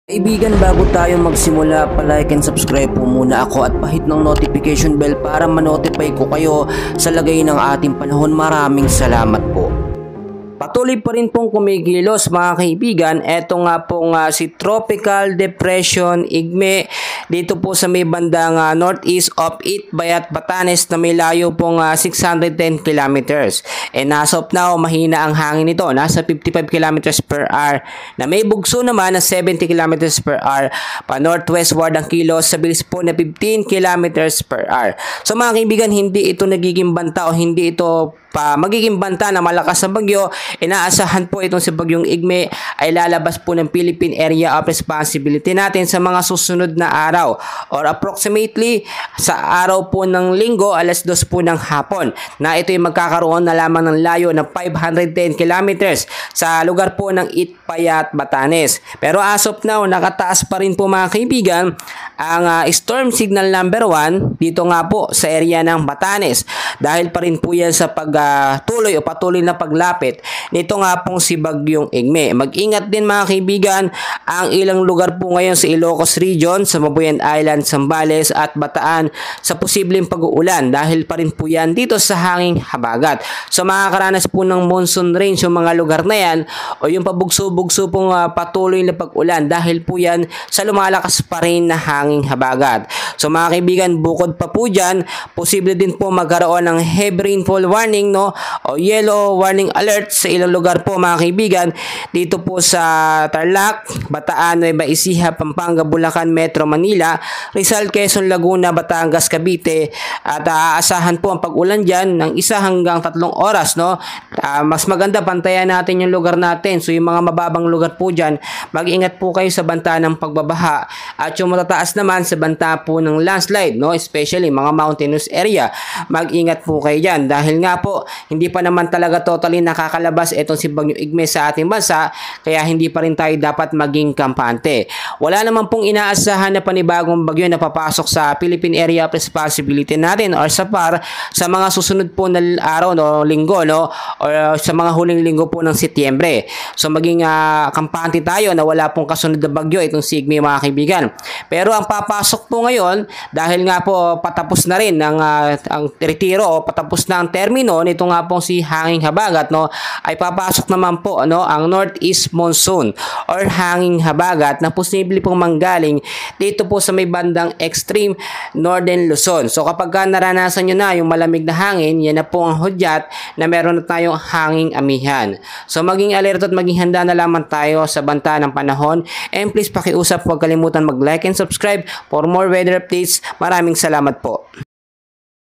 Kaibigan, bago tayo magsimula, palike and subscribe po muna ako at pahit ng notification bell para ma-notify ko kayo sa lagay ng ating panahon. Maraming salamat po. Patuloy pa rin pong kumikilos mga kaibigan. Ito nga pong si Tropical Depression Igme dito po sa may bandang northeast of Itbayat, Batanes na may layo pong 610 kilometers. And as of now, mahina ang hangin nito. Nasa 55 kilometers per hour na may bugso naman na 70 kilometers per hour pa northwestward ang kilos sa bilis po na 15 kilometers per hour. So mga kaibigan, hindi ito nagiging banta o hindi ito magiging banta na malakas na bagyo. Inaasahan po itong si Bagyong Igme ay lalabas po ng Philippine Area of Responsibility natin sa mga susunod na araw or approximately sa araw po ng linggo alas 2 po ng hapon na ito ay magkakaroon na lamang ng layo ng 510 kilometers sa lugar po ng Itbayat, Batanes. Pero as of now, nakataas pa rin po mga kaibigan ang storm signal number 1 dito nga po sa area ng Batanes dahil pa rin po yan sa patuloy na paglapit nito nga pong si Bagyong Igme. Mag-ingat din mga kaibigan ang ilang lugar po ngayon sa Ilocos Region, sa Mabuyan Island, Zambales at Bataan sa posibleng pag-uulan dahil pa rin po yan dito sa hanging habagat. So makakaranas po ng monsoon range yung mga lugar na yan o yung pabugso-bugso pong patuloy na pag-ulan dahil po yan sa lumalakas pa rin na hanging habagat. So mga kaibigan, bukod pa po dyan, posible din po magkaroon ng heavy rainfall warning o yellow warning alert sa ilang lugar po mga kaibigan dito po sa Tarlac, Bataan, Nueva Ecija, Pampanga, Bulacan, Metro Manila, Rizal, Quezon, Laguna, Batangas, Cavite at aasahan po ang pag-ulan dyan ng 1 hanggang 3 oras mas maganda pantayan natin yung lugar natin. So yung mga mababang lugar po dyan, mag-ingat po kayo sa banta ng pagbabaha at yung matataas naman sa banta po ng landslide especially mga mountainous area, mag-ingat po kayo dyan dahil nga po hindi pa naman talaga totally nakakalabas itong si Bagyong Igme sa ating bansa, kaya hindi pa rin tayo dapat maging kampante. Wala naman pong inaasahan na panibagong bagyo na papasok sa Philippine Area of Responsibility natin or sa PAR sa mga susunod po na araw linggo or sa mga huling linggo po ng Setyembre. So maging kampante tayo na wala pong kasunod na bagyo itong si Igme mga kaibigan. Pero ang papasok po ngayon dahil nga po patapos na rin ang retiro o patapos na ang termino nito nga pong si hanging habagat ay papasok naman po ang northeast monsoon or hanging habagat na posible pong manggaling dito po sa may bandang extreme northern Luzon. So kapag naranasan nyo na yung malamig na hangin, yan na po ang hudyat na meron na tayong hanging amihan. So maging alerto at maging handa na lamang tayo sa banta ng panahon, and please pakiusap, huwag kalimutan mag-like and subscribe for more weather updates. Maraming salamat po.